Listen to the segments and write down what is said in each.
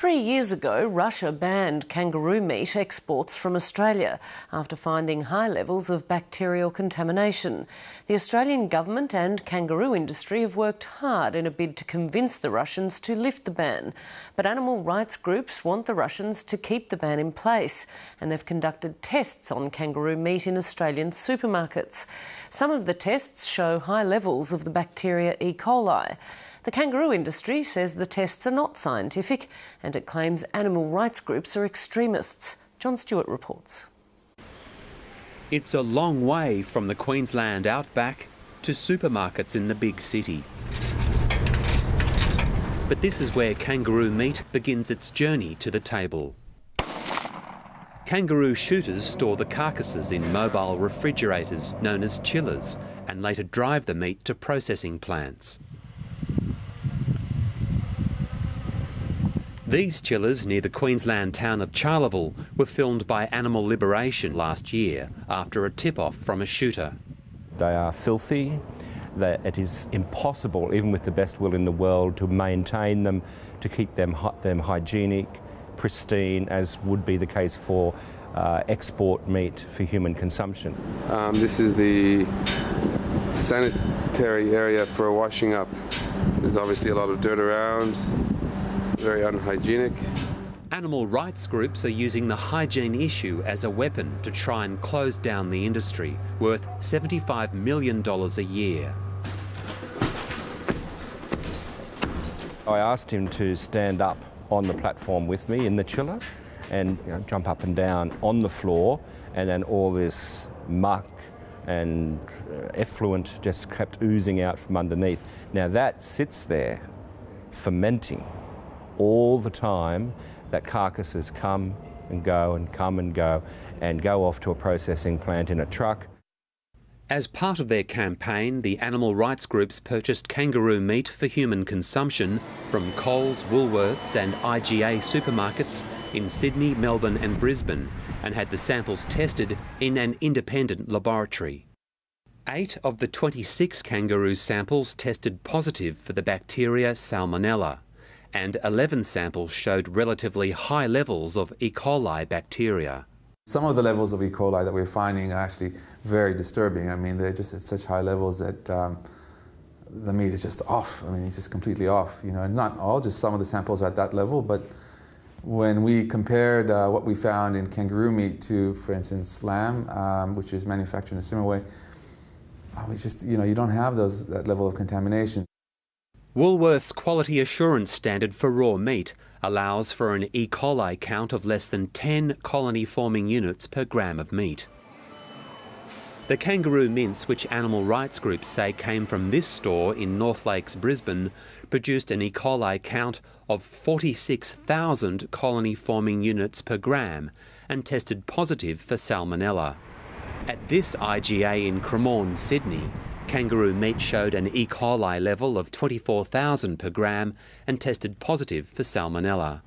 3 years ago, Russia banned kangaroo meat exports from Australia after finding high levels of bacterial contamination. The Australian government and kangaroo industry have worked hard in a bid to convince the Russians to lift the ban. But animal rights groups want the Russians to keep the ban in place, and they've conducted tests on kangaroo meat in Australian supermarkets. Some of the tests show high levels of the bacteria E. coli. The kangaroo industry says the tests are not scientific, and it claims animal rights groups are extremists. John Stewart reports. It's a long way from the Queensland outback to supermarkets in the big city. But this is where kangaroo meat begins its journey to the table. Kangaroo shooters store the carcasses in mobile refrigerators known as chillers and later drive the meat to processing plants. These chillers near the Queensland town of Charleville were filmed by Animal Liberation last year after a tip-off from a shooter. They are filthy. It is impossible, even with the best will in the world, to maintain them, to keep them hygienic, pristine, as would be the case for export meat for human consumption. This is the sanitary area for washing up. There's obviously a lot of dirt around. Very unhygienic. Animal rights groups are using the hygiene issue as a weapon to try and close down the industry, worth $75 million a year. I asked him to stand up on the platform with me in the chiller and jump up and down on the floor, and then all this muck and effluent just kept oozing out from underneath. Now that sits there fermenting all the time, that carcasses come and go and come and go and go off to a processing plant in a truck. As part of their campaign, the animal rights groups purchased kangaroo meat for human consumption from Coles, Woolworths and IGA supermarkets in Sydney, Melbourne and Brisbane, and had the samples tested in an independent laboratory. 8 of the 26 kangaroo samples tested positive for the bacteria Salmonella, and 11 samples showed relatively high levels of E. coli bacteria. Some of the levels of E. coli that we're finding are actually very disturbing. I mean, they're just at such high levels that the meat is just off. I mean, it's just completely off. You know, not all, just some of the samples are at that level. But when we compared what we found in kangaroo meat to, for instance, lamb, which is manufactured in a similar way, we just, you don't have that level of contamination. Woolworths' quality assurance standard for raw meat allows for an E. coli count of less than 10 colony-forming units per gram of meat. The kangaroo mince, which animal rights groups say came from this store in North Lakes, Brisbane, produced an E. coli count of 46,000 colony-forming units per gram and tested positive for salmonella. At this IGA in Cremorne, Sydney, kangaroo meat showed an E. coli level of 24,000 per gram and tested positive for salmonella.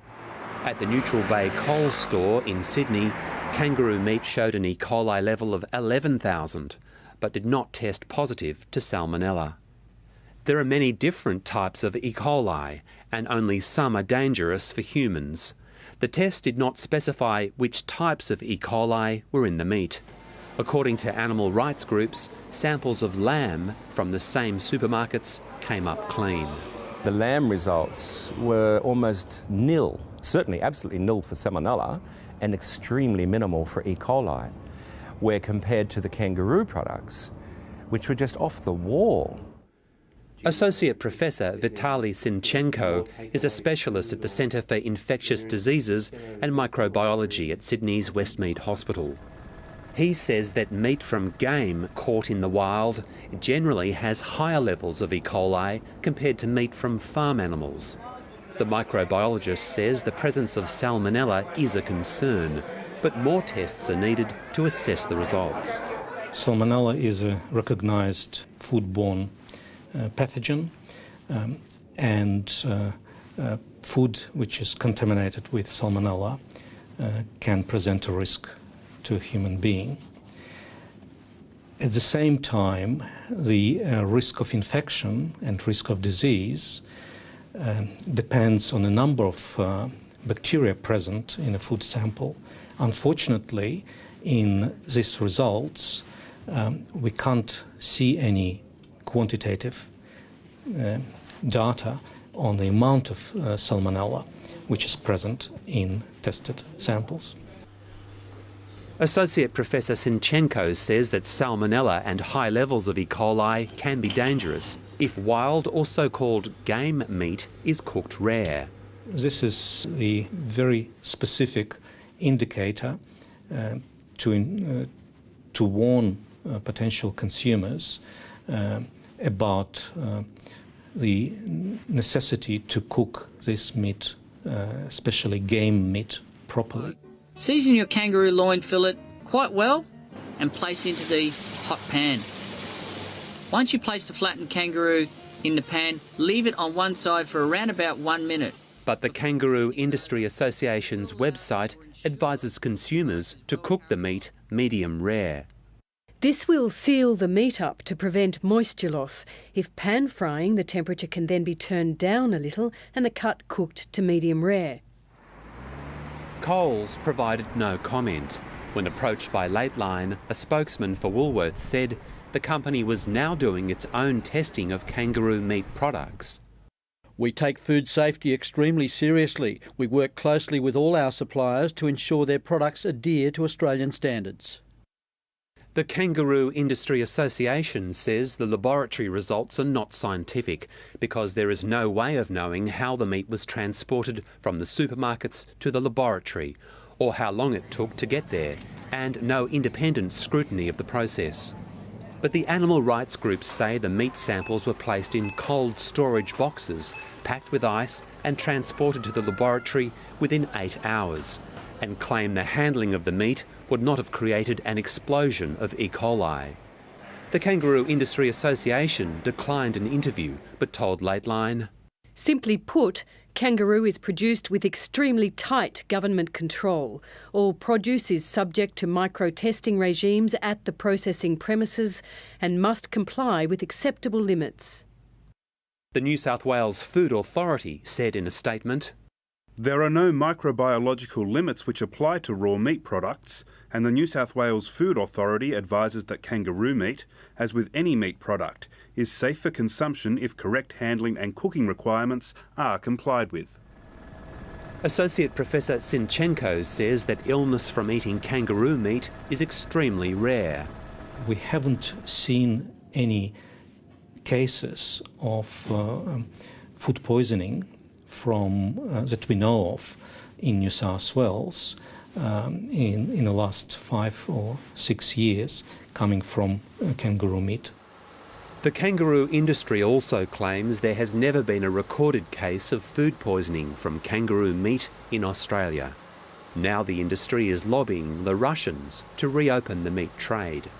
At the Neutral Bay Coles store in Sydney, kangaroo meat showed an E. coli level of 11,000 but did not test positive to salmonella. There are many different types of E. coli and only some are dangerous for humans. The test did not specify which types of E. coli were in the meat. According to animal rights groups, samples of lamb from the same supermarkets came up clean. The lamb results were almost nil, certainly absolutely nil for salmonella, and extremely minimal for E. coli, where compared to the kangaroo products, which were just off the wall. Associate Professor Vitaly Sinchenko is a specialist at the Centre for Infectious Diseases and Microbiology at Sydney's Westmead Hospital. He says that meat from game caught in the wild generally has higher levels of E. coli compared to meat from farm animals. The microbiologist says the presence of salmonella is a concern, but more tests are needed to assess the results. Salmonella is a recognised foodborne pathogen, and food which is contaminated with salmonella can present a risk to a human being. At the same time, the risk of infection and risk of disease depends on a number of bacteria present in a food sample. Unfortunately, in these results, we can't see any quantitative data on the amount of salmonella which is present in tested samples. Associate Professor Sinchenko says that salmonella and high levels of E. coli can be dangerous if wild or so-called game meat is cooked rare. This is the very specific indicator to warn potential consumers about the necessity to cook this meat, especially game meat, properly. Season your kangaroo loin fillet quite well and place into the hot pan. Once you place the flattened kangaroo in the pan, leave it on one side for around about 1 minute. But the Kangaroo Industry Association's website advises consumers to cook the meat medium rare. This will seal the meat up to prevent moisture loss. If pan frying, the temperature can then be turned down a little and the cut cooked to medium rare. Coles provided no comment. When approached by Lateline, a spokesman for Woolworths said the company was now doing its own testing of kangaroo meat products. We take food safety extremely seriously. We work closely with all our suppliers to ensure their products adhere to Australian standards. The Kangaroo Industry Association says the laboratory results are not scientific because there is no way of knowing how the meat was transported from the supermarkets to the laboratory or how long it took to get there, and no independent scrutiny of the process. But the animal rights groups say the meat samples were placed in cold storage boxes, packed with ice and transported to the laboratory within 8 hours, and claim the handling of the meat would not have created an explosion of E. coli. The Kangaroo Industry Association declined an interview but told Lateline, Simply put, kangaroo is produced with extremely tight government control. All produce is subject to micro-testing regimes at the processing premises and must comply with acceptable limits. The New South Wales Food Authority said in a statement, There are no microbiological limits which apply to raw meat products, and the New South Wales Food Authority advises that kangaroo meat, as with any meat product, is safe for consumption if correct handling and cooking requirements are complied with. Associate Professor Sinchenko says that illness from eating kangaroo meat is extremely rare. We haven't seen any cases of food poisoning that we know of in New South Wales in the last 5 or 6 years coming from kangaroo meat. The kangaroo industry also claims there has never been a recorded case of food poisoning from kangaroo meat in Australia. Now the industry is lobbying the Russians to reopen the meat trade.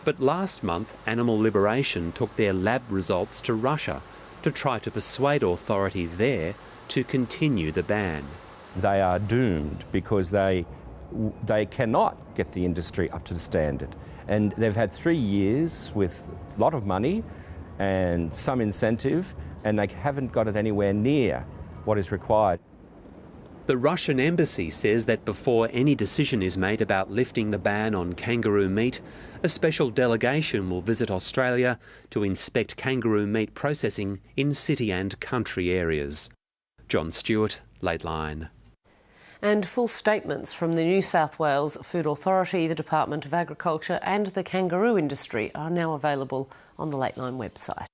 But last month, Animal Liberation took their lab results to Russia to try to persuade authorities there to continue the ban. They are doomed because they cannot get the industry up to the standard. And they've had 3 years with a lot of money and some incentive, and they haven't got it anywhere near what is required. The Russian embassy says that before any decision is made about lifting the ban on kangaroo meat, a special delegation will visit Australia to inspect kangaroo meat processing in city and country areas. John Stewart, Lateline. And full statements from the New South Wales Food Authority, the Department of Agriculture and the kangaroo industry are now available on the Lateline website.